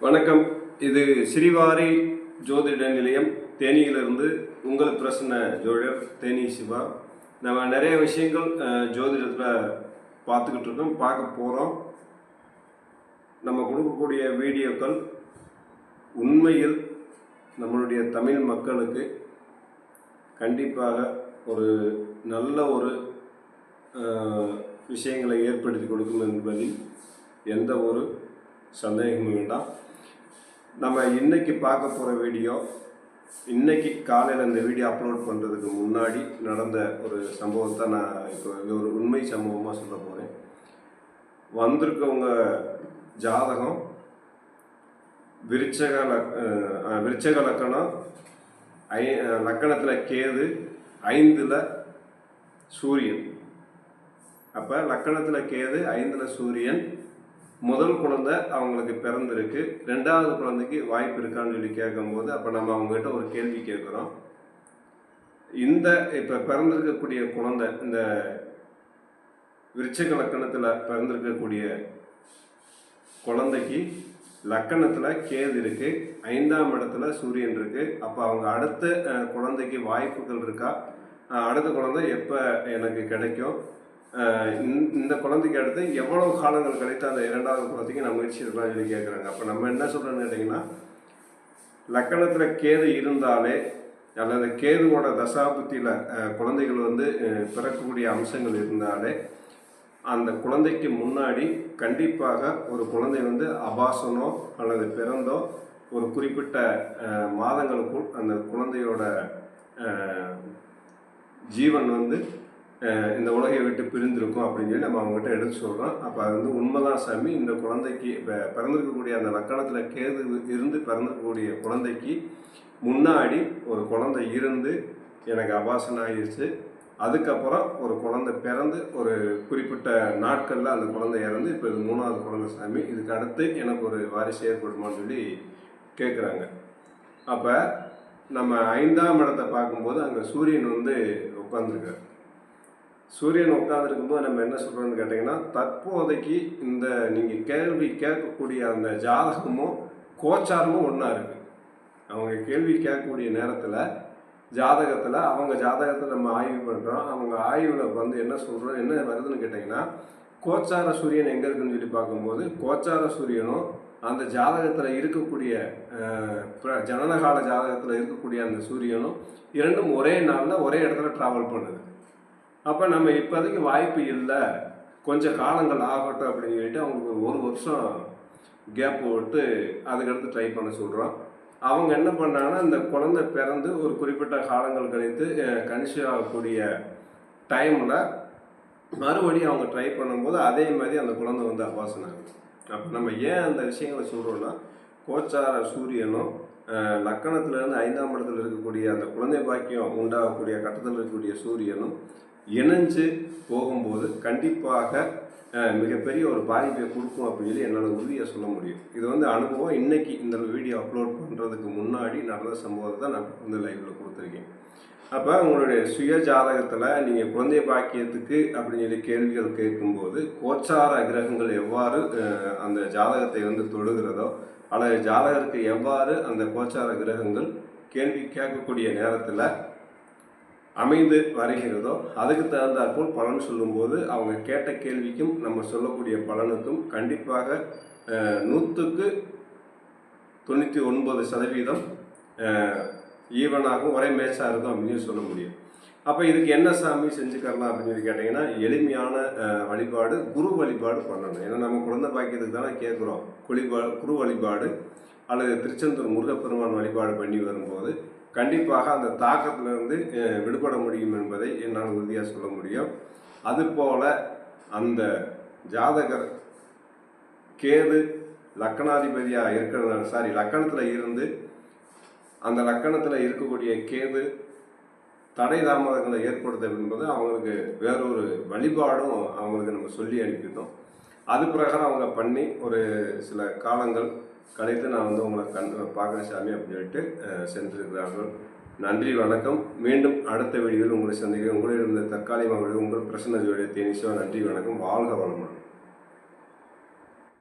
வணக்கம். இது ஸ்ரீவாரி ஜோதிட நிலையம் தேனியிலிருந்து உங்கள் பிரசன்ன ஜோதிடர் தேனி சிவா. நம்ம நிறைய விஷயங்கள் ஜோதிடத்தில் பார்த்துக்கிட்டு இருக்கோம், பார்க்க போகிறோம். நம்ம கொடுக்கக்கூடிய வீடியோக்கள் உண்மையில் நம்மளுடைய தமிழ் மக்களுக்கு கண்டிப்பாக ஒரு நல்ல ஒரு விஷயங்களை ஏற்படுத்தி கொடுக்கும் என்பதில் எந்த ஒரு சந்தேகமும் வேண்டாம். நம்ம இன்றைக்கி பார்க்க போகிற வீடியோ, இன்றைக்கி காலையில் இந்த வீடியோ அப்லோட் பண்ணுறதுக்கு முன்னாடி நடந்த ஒரு சம்பவத்தை நான் இப்போ ஒரு உண்மை சம்பவமாக சொல்ல போகிறேன். வந்திருக்கவங்க ஜாதகம் விருச்சக லக்கணம், லக்கணத்தில் கேது, 5ல் சூரியன். அப்போ லக்கணத்தில் கேது, 5ல் சூரியன். முதல் குழந்தை அவங்களுக்கு பிறந்திருக்கு, 2வது குழந்தைக்கு வாய்ப்பு இருக்கான்னு சொல்லி கேட்கும்போது அப்போ நம்ம அவங்ககிட்ட ஒரு கேள்வி கேட்குறோம். இந்த இப்போ பிறந்திருக்கக்கூடிய குழந்தை, இந்த விருச்சிக லக்கணத்தில் பிறந்திருக்கக்கூடிய குழந்தைக்கு லக்கணத்தில் கேது இருக்குது, 5ஆம் இடத்துல சூரியன் இருக்குது. அப்போ அவங்க அடுத்த குழந்தைக்கு வாய்ப்புகள் இருக்கா, அடுத்த குழந்தை எப்போ எனக்கு கிடைக்கும், இந்த குழந்தைக்கு அடுத்து எவ்வளவு காலங்கள் கழித்து அந்த 2வது குழந்தைக்கு நான் முயற்சி எடுக்கலாம் சொல்லி கேட்குறாங்க. அப்போ நம்ம என்ன சொல்கிறோன்னு கேட்டிங்கன்னா, லக்கணத்தில் கேது இருந்தாலே அல்லது கேதுவோட தசாபுத்தியில் குழந்தைகள் பிறக்கக்கூடிய அம்சங்கள் இருந்தாலே அந்த குழந்தைக்கு முன்னாடி கண்டிப்பாக ஒரு குழந்தை அபாசனோ அல்லது பிறந்தோ ஒரு குறிப்பிட்ட மாதங்களுக்குள் அந்த குழந்தையோட ஜீவன் இந்த உலகை விட்டு பிரிந்திருக்கும் அப்படின்னு சொல்லி நம்ம அவங்ககிட்ட எடுத்து சொல்கிறோம். அப்போ அது உண்மைதான் சாமி. இந்த குழந்தைக்கு இப்போ பிறந்திருக்கக்கூடிய அந்த லக்கணத்தில் கேது இருந்து பிறந்திருக்கக்கூடிய குழந்தைக்கு முன்னாடி ஒரு குழந்தை இருந்து எனக்கு அபாசனம் ஆகிடுச்சு. அதுக்கப்புறம் ஒரு குழந்தை பிறந்து ஒரு குறிப்பிட்ட நாட்களில் அந்த குழந்தை இறந்து இப்போ இது 3வது குழந்தை சாமி. இதுக்கு அடுத்து எனக்கு ஒரு வாரிசு ஏற்படுமான்னு சொல்லி கேட்குறாங்க. அப்போ நம்ம 5ஆம் இடத்தை பார்க்கும்போது அங்கே சூரியன் உட்காந்துருக்கார். சூரியன் உட்காந்துருக்கும்போது நம்ம என்ன சொல்கிறோன்னு கேட்டிங்கன்னா, தற்போதைக்கு இந்த நீங்கள் கேள்வி கேட்கக்கூடிய அந்த ஜாதகமும் கோச்சாரமும் ஒன்றா இருக்குது. அவங்க கேள்வி கேட்கக்கூடிய நேரத்தில் ஜாதகத்தில் அவங்க ஜாதகத்தில் நம்ம ஆய்வு பண்ணுறோம். அவங்க ஆய்வில் என்ன சொல்கிறோம், என்ன வருதுன்னு கேட்டிங்கன்னா, கோச்சார சூரியன் எங்கே இருக்குதுன்னு சொல்லி பார்க்கும்போது கோச்சார சூரியனும் அந்த ஜாதகத்தில் இருக்கக்கூடிய ஜனனகால ஜாதகத்தில் இருக்கக்கூடிய அந்த சூரியனும் இரண்டும் ஒரே நாளில் ஒரே இடத்துல ட்ராவல் பண்ணுது. அப்போ நம்ம இப்போதைக்கு வாய்ப்பு இல்லை, கொஞ்சம் காலங்கள் ஆகட்டும் அப்படின்னு சொல்லிட்டு அவங்களுக்கு ஒரு வருஷம் கேப் விட்டு அதுக்கடுத்து ட்ரை பண்ண சொல்கிறோம். அவங்க என்ன பண்ணாங்கன்னா, இந்த குழந்தை பிறந்து ஒரு குறிப்பிட்ட காலங்கள் கழித்து கன்சீவ் ஆகக்கூடிய டைமில் மறுபடியும் அவங்க ட்ரை பண்ணும்போது அதே மாதிரி அந்த குழந்தை அபாசனம் ஆகுது. அப்போ நம்ம ஏன் அந்த விஷயங்களை சொல்கிறோன்னா, கோச்சார சூரியனும் லக்கணத்துலேருந்து 5ஆம் இடத்துல இருக்கக்கூடிய அந்த குழந்தை பாக்கியம் உண்டாகக்கூடிய கட்டத்தில் இருக்கக்கூடிய சூரியனும் இணைஞ்சு போகும்போது கண்டிப்பாக மிகப்பெரிய ஒரு பாதிப்பை கொடுக்கும் அப்படின்னு சொல்லி என்னால் உறுதியாக சொல்ல முடியும். இது அனுபவம். இன்றைக்கி இந்த வீடியோ அப்லோட் பண்ணுறதுக்கு முன்னாடி நடந்த சம்பவத்தை தான் நான் லைவில் கொடுத்துருக்கேன். அப்போ உங்களுடைய சுய ஜாதகத்தில் நீங்கள் குழந்தை பாக்கியத்துக்கு அப்படின்னு சொல்லி கேள்விகள் கேட்கும்போது கோச்சார கிரகங்கள் எவ்வாறு அந்த ஜாதகத்தை தொழுகிறதோ அல்லது ஜாதகருக்கு எவ்வாறு அந்த கோச்சார கிரகங்கள் கேள்வி கேட்கக்கூடிய நேரத்தில் அமைந்து வருகிறதோ அதுக்கு தகுந்தாற்போல் பலன் சொல்லும்போது அவங்க கேட்ட கேள்விக்கும் நம்ம சொல்லக்கூடிய பலனுக்கும் கண்டிப்பாக 100க்கு 99% ஈவனாகவும் ஒரே மேட்சாக இருக்கும் அப்படின்னு சொல்ல முடியும். அப்போ இதுக்கு என்ன சாமி செஞ்சுக்கலாம் அப்படின்னு சொல்லி கேட்டிங்கன்னா, எளிமையான வழிபாடு, குரு வழிபாடு பண்ணணும். ஏன்னா நம்ம குழந்தை பாக்கியத்துக்கு தானே கேட்குறோம். குரு வழிபாடு அல்லது திருச்செந்தூர் முருகப்பெருமான் வழிபாடு பண்ணி வரும்போது கண்டிப்பாக அந்த தாக்கத்திலிருந்து விடுபட முடியும் என்பதை என்னால் உறுதியாக சொல்ல முடியும். அதுபோல் அந்த ஜாதகர் கேது லக்கணாதிபதியாக இருக்கிறதுனால லக்கணத்தில் இருந்து அந்த லக்கணத்தில் இருக்கக்கூடிய கேது தடை தாமதங்களை ஏற்படுத்த என்பது அவங்களுக்கு வேறொரு வழிபாடும் அவங்களுக்கு நம்ம சொல்லி அனுப்பிட்டோம். அது பிரகாரம் அவங்க பண்ணி ஒரு சில காலங்கள் கழித்து நான் உங்களை பார்க்குற சாமி அப்படின்னு சொல்லிட்டு சென்றிருக்கிறார்கள். நன்றி, வணக்கம். மீண்டும் அடுத்த வீடியோவில் உங்களை சந்திக்கிறேன். உங்களிடம் இருந்த தற்காலிகமாக உங்கள் பிரசன்ன ஜோதிடர் தேனி சிவா. நன்றி, வணக்கம். வாழ்க வளமுடன்.